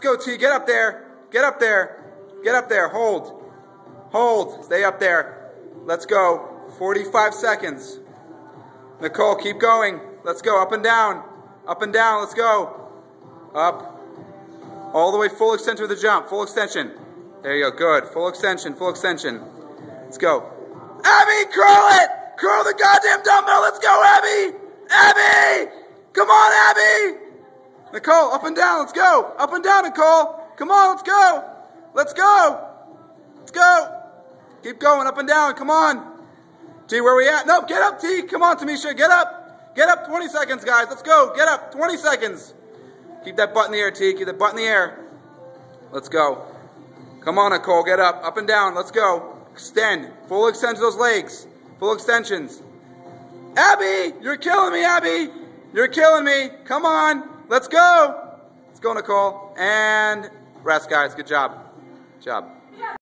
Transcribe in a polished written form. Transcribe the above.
Let's go, T. Get up there. Get up there. Get up there. Hold. Hold. Stay up there. Let's go. 45 seconds. Nicole, keep going. Let's go. Up and down. Up and down. Let's go. Up. All the way full extension with the jump. Full extension. There you go. Good. Full extension. Full extension. Let's go. Abby, curl it! Curl the goddamn dumbbell. Let's go, Abby! Abby! Come on, Abby! Nicole, up and down. Let's go. Up and down, Nicole. Come on, let's go. Let's go. Let's go. Keep going, up and down. Come on. T, where we at? No, get up, T. Come on, Tamisha. Get up. Get up. 20 seconds, guys. Let's go. Get up. 20 seconds. Keep that butt in the air, T. Keep that butt in the air. Let's go. Come on, Nicole. Get up. Up and down. Let's go. Extend. Full extension of those legs. Full extensions. Abby! You're killing me, Abby! You're killing me. Come on. Let's go. Let's go, Nicole. And rest, guys. Good job. Good job.